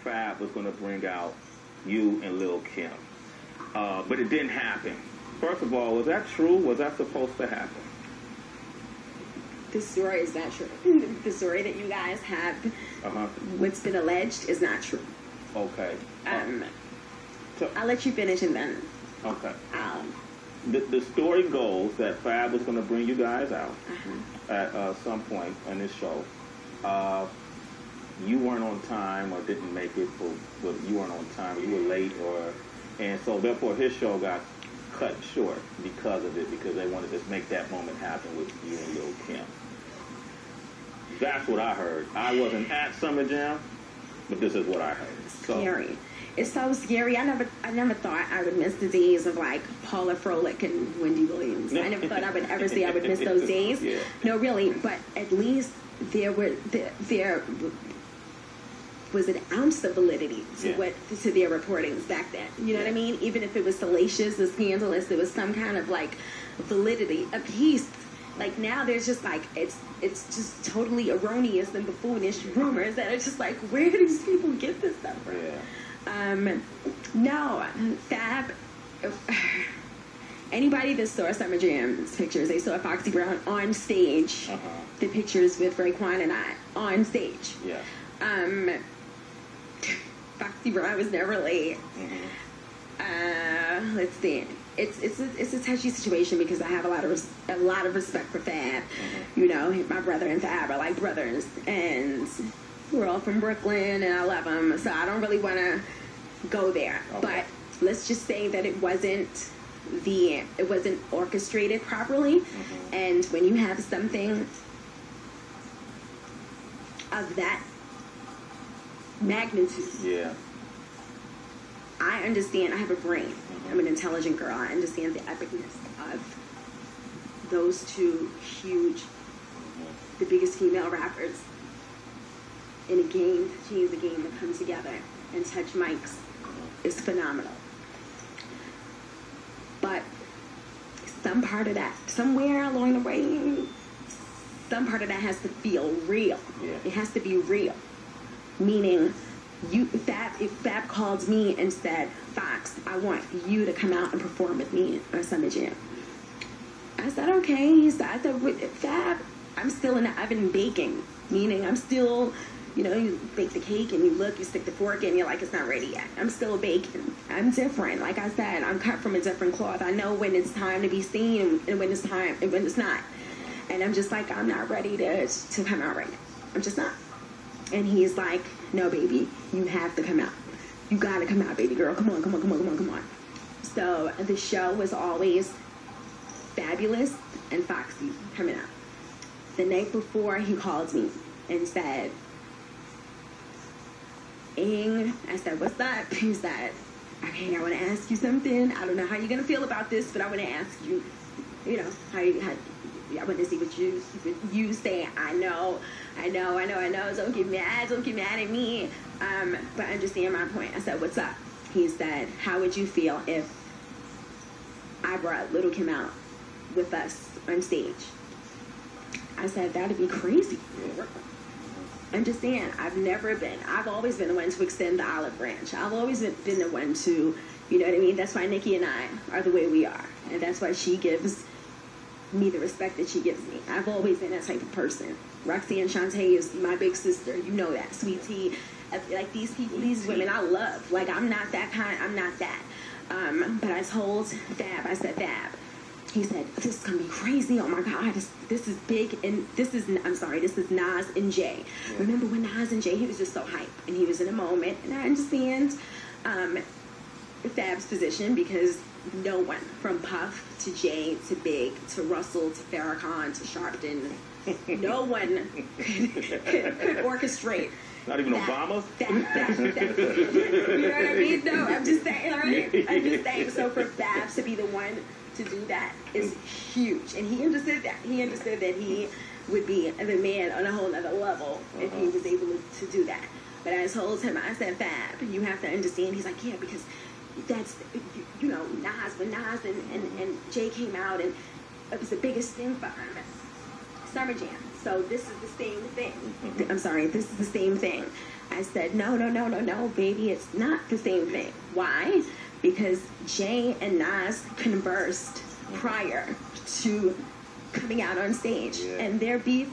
Fab was going to bring out you and Lil Kim. But it didn't happen. First of all, was that true? Was that supposed to happen? The story is not true. The story that you guys have, what's been alleged, is not true. Okay. So I'll let you finish and then. Okay. The story goes that Fab was going to bring you guys out at some point in this show. You weren't on time or didn't make it, but you weren't on time, or you were late, and so therefore his show got cut short because of it, because they wanted to make that moment happen with you and Lil Kim. That's what I heard. I wasn't at Summer Jam, but this is what I heard. Scary. It's so scary. I never thought I would miss the days of like Paula Froelich and Wendy Williams. I never thought I would ever say I would miss those days. Yeah. No, really. But at least there was an ounce of validity to to their reportings back then. You know what I mean? Even if it was salacious or scandalous, there was some kind of like validity, a piece. Like now, there's just like it's just totally erroneous and buffoonish rumors that are just like, where do these people get this stuff from? Yeah. No, Fab. Anybody that saw Summer Jam's pictures, they saw Foxy Brown on stage. The pictures with Raekwon and I on stage. Yeah. Foxy Brown was never late. Let's see. It's a touchy situation because I have a lot of respect for Fab. You know, my brother and Fab are like brothers, and we're all from Brooklyn, and I love them. So I don't really want to go there. But let's just say that it wasn't orchestrated properly, and when you have something of that magnitude, I understand. I have a brain. I'm an intelligent girl. I understand the epicness of those two huge, the biggest female rappers in a game, to change the game, that come together and touch mics is phenomenal. But some part of that, somewhere along the way, some part of that has to feel real. It has to be real. Meaning, if Fab called me and said, Fox, I want you to come out and perform with me on Summer Jam. I said, okay. I said, Fab, I'm still in the oven baking. Meaning, I'm still, you know, you bake the cake and you look, you stick the fork in, you're like, it's not ready yet. I'm still baking. I'm different. Like I said, I'm cut from a different cloth. I know when it's time to be seen and when it's time and when it's not. And I'm just like, I'm not ready to come out right now. I'm just not. And he's like, no, baby, you have to come out. You gotta come out, baby girl. Come on, come on, come on, come on, come on. So the show was always Fabolous and Foxy coming out. The night before, he called me and said, Ing, I said, what's up? He said, okay, I want to ask you something. I don't know how you're going to feel about this, but I want to ask you, you know, I want to see what you say. I know. Don't get mad at me. But understand my point. I said, what's up? He said, how would you feel if I brought Lil Kim out with us on stage? I said, that'd be crazy. Understand, I've always been the one to extend the olive branch. I've always been the one to, you know what I mean? That's why Nikki and I are the way we are. And that's why she gives me the respect that she gives me. I've always been that type of person. Roxanne Shantae is my big sister. You know that. Sweet Tea. Like these people, these women I love. Like I'm not that kind. I'm not that. But I told Fab, I said, Fab. He said, this is going to be crazy. Oh my God, this is big. And this is Nas and Jay. Yeah. Remember when Nas and Jay, he was just so hype. And he was in a moment. And I understand Fab's position because no one from Puff to Jay to Big to Russell to Farrakhan to Sharpton, no one could orchestrate. Not even Obama? You know what I mean? No, I'm just saying, right? I'm just saying. So for Fab to be the one to do that is huge. And he understood that. He understood that he would be the man on a whole other level if he was able to do that. But I told him, I said, Fab, you have to understand. He's like, yeah, because that's, you know, Nas, when Nas and Jay came out, and it was the biggest thing for him. Summer Jam. So this is the same thing. I'm sorry, this is the same thing. I said, no, baby, it's not the same thing. Why? Because Jay and Nas conversed prior to coming out on stage. And their beef,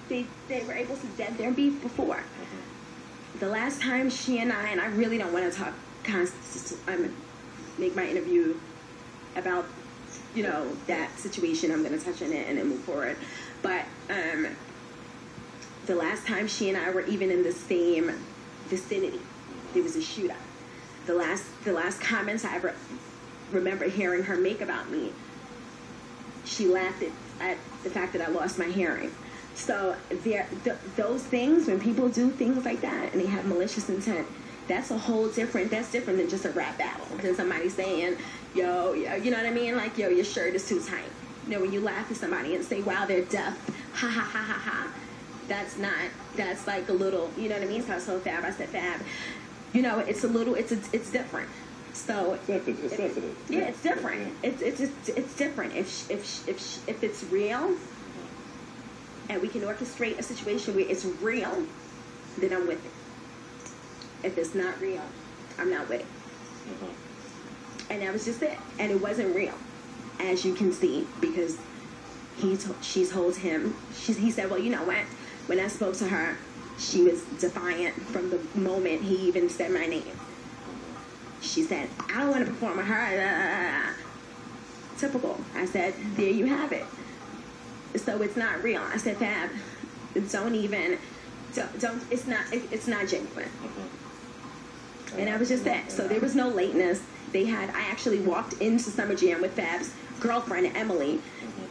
they were able to dead their beef before. The last time she and I really don't want to talk, make my interview about, you know, that situation. I'm going to touch on it and then move forward. But the last time she and I were even in the same vicinity, there was a shootout. The last comments I ever remember hearing her make about me, she laughed at the fact that I lost my hearing. So those things, when people do things like that and they have malicious intent, that's a whole different, that's different than just a rap battle. Than somebody saying, yo, you know what I mean? Like, yo, your shirt is too tight. You know, when you laugh at somebody and say, wow, they're deaf, ha ha ha ha ha. That's like a little, you know what I mean? So I told Fab, I said, Fab, you know, it's a little, it's different. So it's sensitive. Yeah, it's different. Yeah. It's different. If it's real, and we can orchestrate a situation where it's real, then I'm with it. If it's not real, I'm not with it. And that was just it. And it wasn't real, as you can see, because she told him, he said, well, you know what? When I spoke to her, she was defiant from the moment he even said my name. She said, I don't want to perform with her. Typical. I said, there you have it. So it's not real. I said, Fab, don't, it's not genuine. And that was just that. So there was no lateness. I actually walked into Summer Jam with Fab's girlfriend, Emily.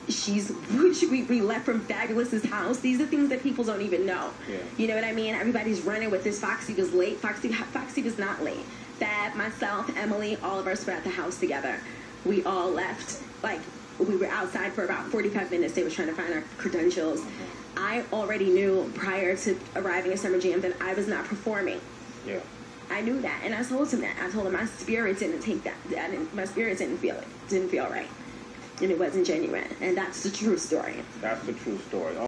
We left from Faboulous' house. These are things that people don't even know. Yeah. You know what I mean? Everybody's running with this. Foxy was late. Foxy was not late. Fab, myself, Emily, all of us were at the house together. We all left. Like, we were outside for about 45 minutes. They were trying to find our credentials. I already knew prior to arriving at Summer Jam that I was not performing. Yeah. I knew that, and I told him that. I told him my spirit didn't take that. My spirit didn't feel it. Didn't feel right. And it wasn't genuine. And that's the true story. That's the true story.